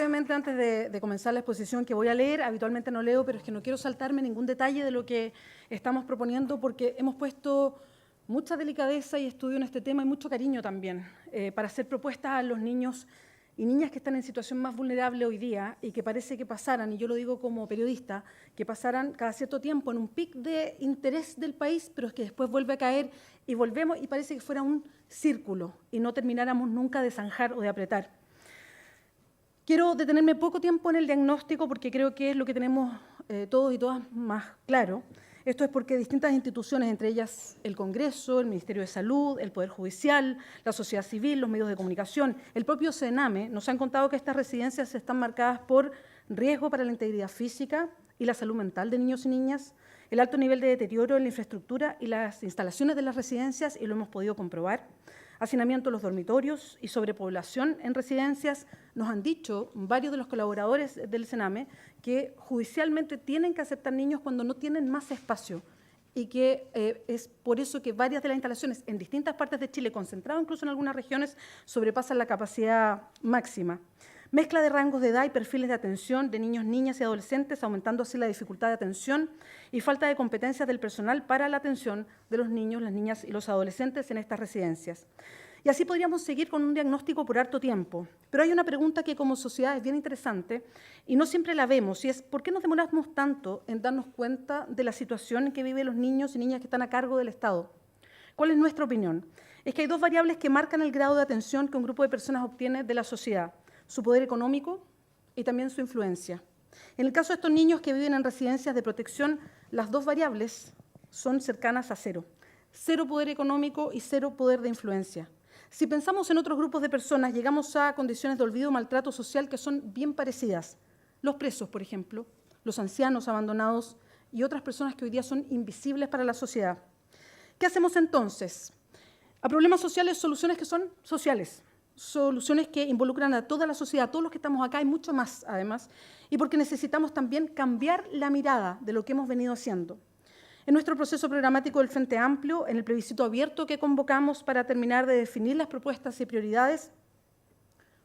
brevemente antes de comenzar la exposición que voy a leer. Habitualmente no leo, pero es que no quiero saltarme ningún detalle de lo que estamos proponiendo porque hemos puesto mucha delicadeza y estudio en este tema y mucho cariño también para hacer propuestas a los niños y niñas que están en situación más vulnerable hoy día y que parece que pasaran, y yo lo digo como periodista, que pasaran cada cierto tiempo en un pic de interés del país, pero es que después vuelve a caer y volvemos y parece que fuera un círculo y no termináramos nunca de zanjar o de apretar. Quiero detenerme poco tiempo en el diagnóstico porque creo que es lo que tenemos todos y todas más claro. Esto es porque distintas instituciones, entre ellas el Congreso, el Ministerio de Salud, el Poder Judicial, la sociedad civil, los medios de comunicación, el propio CENAME, nos han contado que estas residencias están marcadas por riesgo para la integridad física y la salud mental de niños y niñas, el alto nivel de deterioro en la infraestructura y las instalaciones de las residencias, y lo hemos podido comprobar, hacinamiento en los dormitorios y sobrepoblación en residencias. Nos han dicho varios de los colaboradores del CENAME que judicialmente tienen que aceptar niños cuando no tienen más espacio y que es por eso que varias de las instalaciones en distintas partes de Chile, concentradas incluso en algunas regiones, sobrepasan la capacidad máxima. Mezcla de rangos de edad y perfiles de atención de niños, niñas y adolescentes, aumentando así la dificultad de atención y falta de competencias del personal para la atención de los niños, las niñas y los adolescentes en estas residencias. Y así podríamos seguir con un diagnóstico por harto tiempo. Pero hay una pregunta que como sociedad es bien interesante y no siempre la vemos, y es ¿por qué nos demoramos tanto en darnos cuenta de la situación en que viven los niños y niñas que están a cargo del Estado? ¿Cuál es nuestra opinión? Es que hay dos variables que marcan el grado de atención que un grupo de personas obtiene de la sociedad: su poder económico y también su influencia. En el caso de estos niños que viven en residencias de protección, las dos variables son cercanas a cero. Cero poder económico y cero poder de influencia. Si pensamos en otros grupos de personas, llegamos a condiciones de olvido o maltrato social que son bien parecidas. Los presos, por ejemplo, los ancianos abandonados y otras personas que hoy día son invisibles para la sociedad. ¿Qué hacemos entonces? A problemas sociales, soluciones que son sociales. Soluciones que involucran a toda la sociedad, a todos los que estamos acá y mucho más, además, y porque necesitamos también cambiar la mirada de lo que hemos venido haciendo. En nuestro proceso programático del Frente Amplio, en el plebiscito abierto que convocamos para terminar de definir las propuestas y prioridades,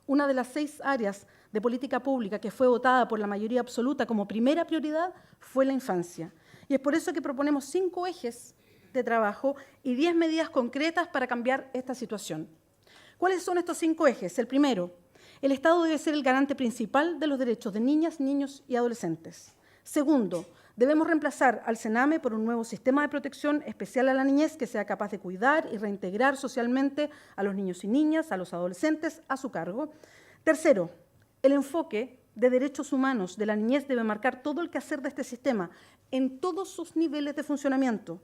una de las 6 áreas de política pública que fue votada por la mayoría absoluta como primera prioridad fue la infancia. Y es por eso que proponemos 5 ejes de trabajo y 10 medidas concretas para cambiar esta situación. ¿Cuáles son estos 5 ejes? El primero, el Estado debe ser el garante principal de los derechos de niñas, niños y adolescentes. Segundo, debemos reemplazar al CENAME por un nuevo sistema de protección especial a la niñez que sea capaz de cuidar y reintegrar socialmente a los niños y niñas, a los adolescentes, a su cargo. Tercero, el enfoque de derechos humanos de la niñez debe marcar todo el quehacer de este sistema en todos sus niveles de funcionamiento.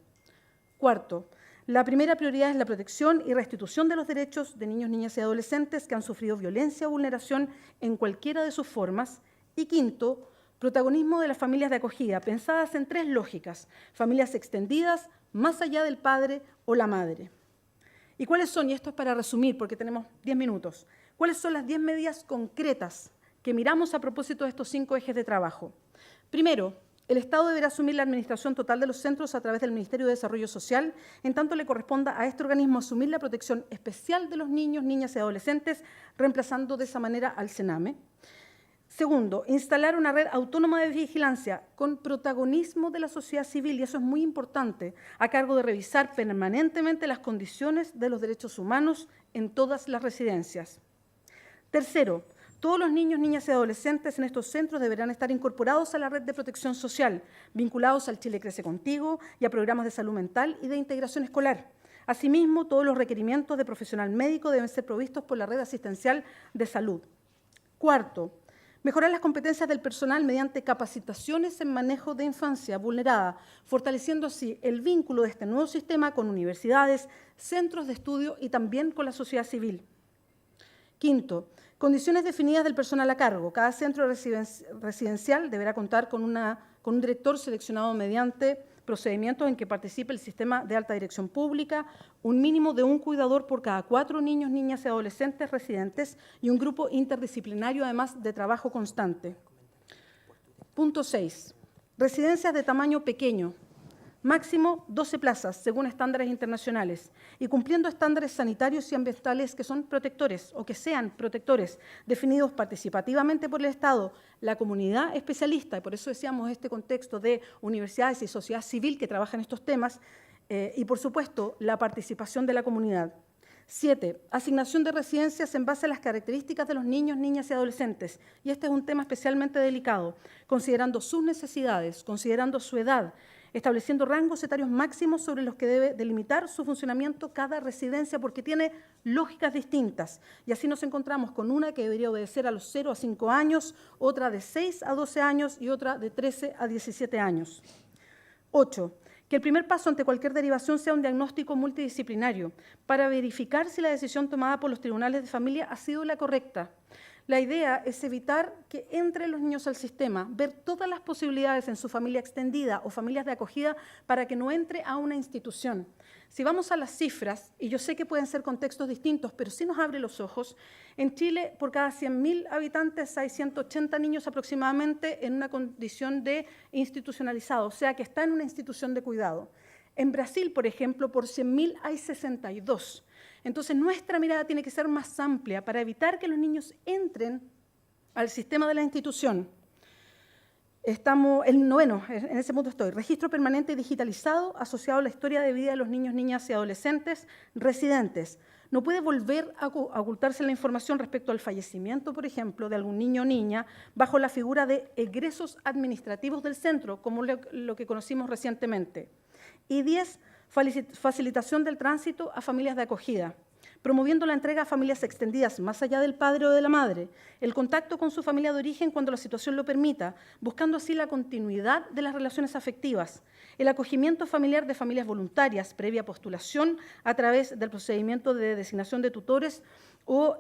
Cuarto, la primera prioridad es la protección y restitución de los derechos de niños, niñas y adolescentes que han sufrido violencia o vulneración en cualquiera de sus formas. Y quinto, protagonismo de las familias de acogida, pensadas en 3 lógicas: familias extendidas, más allá del padre o la madre. ¿Y cuáles son? Y esto es para resumir, porque tenemos 10 minutos. ¿Cuáles son las 10 medidas concretas que miramos a propósito de estos 5 ejes de trabajo? Primero, el Estado deberá asumir la administración total de los centros a través del Ministerio de Desarrollo Social, en tanto le corresponda a este organismo asumir la protección especial de los niños, niñas y adolescentes, reemplazando de esa manera al CENAME. Segundo, instalar una red autónoma de vigilancia con protagonismo de la sociedad civil, y eso es muy importante, a cargo de revisar permanentemente las condiciones de los derechos humanos en todas las residencias. Tercero, todos los niños, niñas y adolescentes en estos centros deberán estar incorporados a la red de protección social, vinculados al Chile Crece Contigo y a programas de salud mental y de integración escolar. Asimismo, todos los requerimientos de profesional médico deben ser provistos por la red asistencial de salud. Cuarto, mejorar las competencias del personal mediante capacitaciones en manejo de infancia vulnerada, fortaleciendo así el vínculo de este nuevo sistema con universidades, centros de estudio y también con la sociedad civil. Quinto, condiciones definidas del personal a cargo. Cada centro residencial deberá contar con un director seleccionado mediante procedimientos en que participe el sistema de alta dirección pública, un mínimo de un cuidador por cada 4 niños, niñas y adolescentes residentes y un grupo interdisciplinario, además de trabajo constante. Punto 6. Residencias de tamaño pequeño, máximo 12 plazas, según estándares internacionales, y cumpliendo estándares sanitarios y ambientales que son protectores o que sean protectores, definidos participativamente por el Estado, la comunidad especialista, y por eso decíamos este contexto de universidades y sociedad civil que trabajan estos temas, y por supuesto la participación de la comunidad. 7. Asignación de residencias en base a las características de los niños, niñas y adolescentes. Y este es un tema especialmente delicado, considerando sus necesidades, considerando su edad, estableciendo rangos etarios máximos sobre los que debe delimitar su funcionamiento cada residencia, porque tiene lógicas distintas. Y así nos encontramos con una que debería obedecer a los 0 a 5 años, otra de 6 a 12 años y otra de 13 a 17 años. 8. Que el primer paso ante cualquier derivación sea un diagnóstico multidisciplinario para verificar si la decisión tomada por los tribunales de familia ha sido la correcta. La idea es evitar que entren los niños al sistema, ver todas las posibilidades en su familia extendida o familias de acogida para que no entre a una institución. Si vamos a las cifras, y yo sé que pueden ser contextos distintos, pero sí nos abre los ojos, en Chile por cada 100.000 habitantes hay 180 niños aproximadamente en una condición de institucionalizado, o sea que está en una institución de cuidado. En Brasil, por ejemplo, por 100.000 hay 62. Entonces, nuestra mirada tiene que ser más amplia para evitar que los niños entren al sistema de la institución. El noveno, en ese punto estoy, registro permanente y digitalizado asociado a la historia de vida de los niños, niñas y adolescentes residentes. No puede volver a ocultarse la información respecto al fallecimiento, por ejemplo, de algún niño o niña bajo la figura de egresos administrativos del centro, como lo que conocimos recientemente. Y 10, facilitación del tránsito a familias de acogida, promoviendo la entrega a familias extendidas más allá del padre o de la madre, el contacto con su familia de origen cuando la situación lo permita, buscando así la continuidad de las relaciones afectivas, el acogimiento familiar de familias voluntarias previa postulación a través del procedimiento de designación de tutores o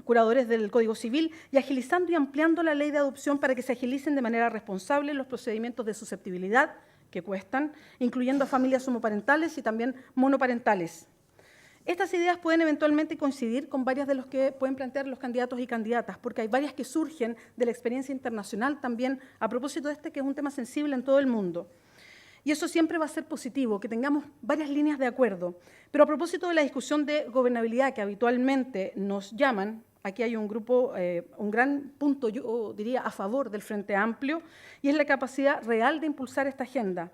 curadores del Código Civil, y agilizando y ampliando la ley de adopción para que se agilicen de manera responsable los procedimientos de susceptibilidad que cuestan, incluyendo a familias homoparentales y también monoparentales. Estas ideas pueden eventualmente coincidir con varias de las que pueden plantear los candidatos y candidatas, porque hay varias que surgen de la experiencia internacional también a propósito de que es un tema sensible en todo el mundo. Y eso siempre va a ser positivo, que tengamos varias líneas de acuerdo. Pero a propósito de la discusión de gobernabilidad que habitualmente nos llaman, aquí hay un grupo, un gran punto, yo diría, a favor del Frente Amplio, y es la capacidad real de impulsar esta agenda.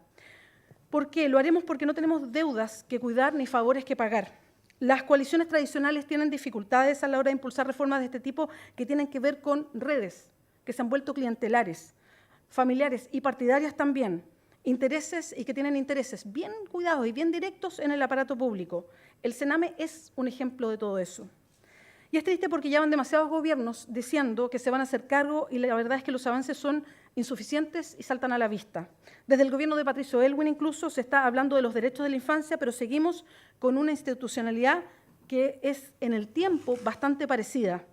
¿Por qué? Lo haremos porque no tenemos deudas que cuidar ni favores que pagar. Las coaliciones tradicionales tienen dificultades a la hora de impulsar reformas de este tipo que tienen que ver con redes, que se han vuelto clientelares, familiares y partidarias también, intereses y que tienen intereses bien cuidados y bien directos en el aparato público. El Sename es un ejemplo de todo eso. Y es triste porque ya van demasiados gobiernos diciendo que se van a hacer cargo y la verdad es que los avances son insuficientes y saltan a la vista. Desde el gobierno de Patricio Aylwin incluso se está hablando de los derechos de la infancia, pero seguimos con una institucionalidad que es en el tiempo bastante parecida.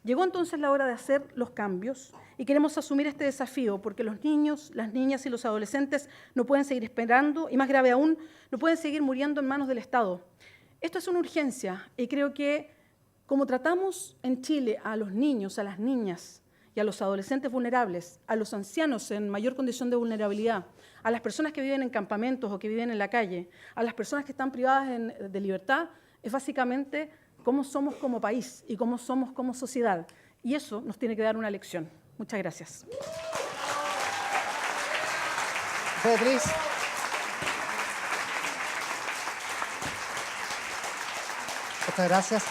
Llegó entonces la hora de hacer los cambios y queremos asumir este desafío porque los niños, las niñas y los adolescentes no pueden seguir esperando y, más grave aún, no pueden seguir muriendo en manos del Estado. Esto es una urgencia y creo que como tratamos en Chile a los niños, a las niñas y a los adolescentes vulnerables, a los ancianos en mayor condición de vulnerabilidad, a las personas que viven en campamentos o que viven en la calle, a las personas que están privadas de libertad, es básicamente cómo somos como país y cómo somos como sociedad. Y eso nos tiene que dar una lección. Muchas gracias. Beatriz. Muchas gracias.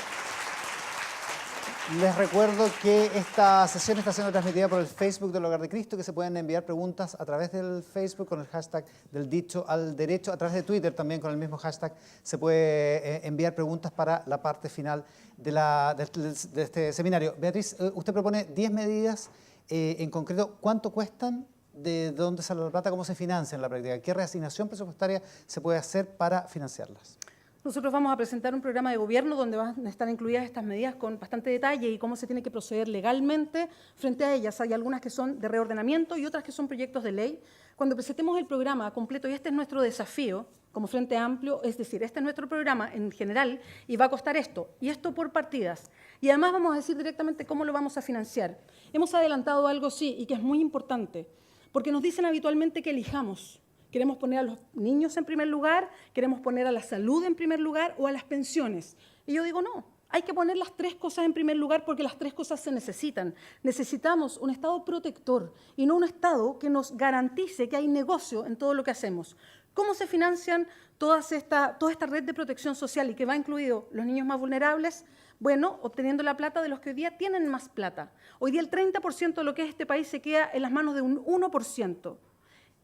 Les recuerdo que esta sesión está siendo transmitida por el Facebook del Hogar de Cristo, que se pueden enviar preguntas a través del Facebook con el hashtag del dicho al derecho, a través de Twitter también con el mismo hashtag se puede enviar preguntas para la parte final de este seminario. Beatriz, usted propone 10 medidas en concreto. ¿Cuánto cuestan? ¿De dónde sale la plata? ¿Cómo se financia en la práctica? ¿Qué reasignación presupuestaria se puede hacer para financiarlas? Nosotros vamos a presentar un programa de gobierno donde van a estar incluidas estas medidas con bastante detalle y cómo se tiene que proceder legalmente frente a ellas. Hay algunas que son de reordenamiento y otras que son proyectos de ley. Cuando presentemos el programa completo, y este es nuestro desafío como Frente Amplio, es decir, este es nuestro programa en general y va a costar esto, y esto por partidas. Y además vamos a decir directamente cómo lo vamos a financiar. Hemos adelantado algo, sí, y que es muy importante, porque nos dicen habitualmente que Queremos poner a los niños en primer lugar, queremos poner a la salud en primer lugar o a las pensiones. Y yo digo, no, hay que poner las tres cosas en primer lugar porque las tres cosas se necesitan. Necesitamos un Estado protector y no un Estado que nos garantice que hay negocio en todo lo que hacemos. ¿Cómo se financian toda esta red de protección social y que va incluido los niños más vulnerables? Bueno, obteniendo la plata de los que hoy día tienen más plata. Hoy día el 30% de lo que es este país se queda en las manos de un 1%.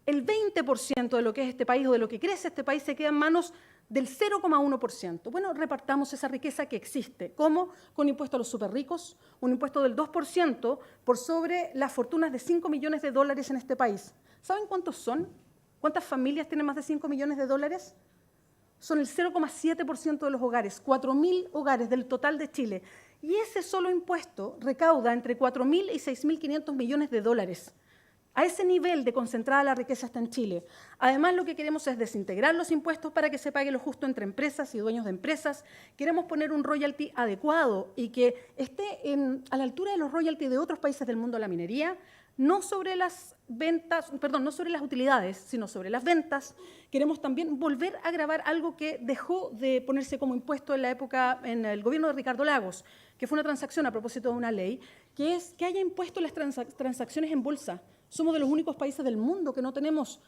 El 20% de lo que es este país o de lo que crece este país se queda en manos del 0,1%. Bueno, repartamos esa riqueza que existe. ¿Cómo? Con impuesto a los superricos, un impuesto del 2% por sobre las fortunas de 5 millones de dólares en este país. ¿Saben cuántos son? ¿Cuántas familias tienen más de 5 millones de dólares? Son el 0,7% de los hogares, 4.000 hogares del total de Chile. Y ese solo impuesto recauda entre 4.000 y 6.500 millones de dólares. A ese nivel de concentrada la riqueza está en Chile. Además, lo que queremos es desintegrar los impuestos para que se pague lo justo entre empresas y dueños de empresas. Queremos poner un royalty adecuado y que esté a la altura de los royalties de otros países del mundo de la minería, no sobre las ventas, perdón, no sobre las utilidades, sino sobre las ventas. Queremos también volver a gravar algo que dejó de ponerse como impuesto en la época, en el gobierno de Ricardo Lagos, que fue una transacción a propósito de una ley, que es que haya impuesto las transacciones en bolsa. Somos de los únicos países del mundo que no tenemos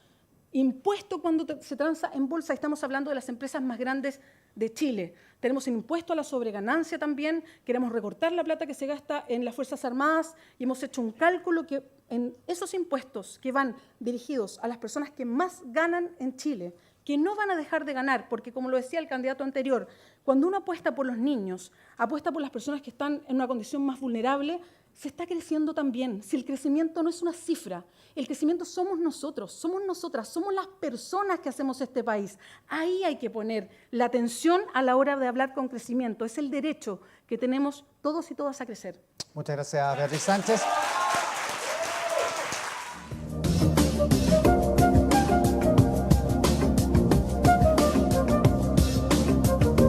impuesto cuando se transa en bolsa. Estamos hablando de las empresas más grandes de Chile. Tenemos un impuesto a la sobreganancia también. Queremos recortar la plata que se gasta en las Fuerzas Armadas y hemos hecho un cálculo que en esos impuestos que van dirigidos a las personas que más ganan en Chile, que no van a dejar de ganar, porque como lo decía el candidato anterior, cuando uno apuesta por los niños, apuesta por las personas que están en una condición más vulnerable, se está creciendo también. Si el crecimiento no es una cifra, el crecimiento somos nosotros, somos nosotras, somos las personas que hacemos este país. Ahí hay que poner la atención a la hora de hablar con crecimiento. Es el derecho que tenemos todos y todas a crecer. Muchas gracias, Beatriz Sánchez.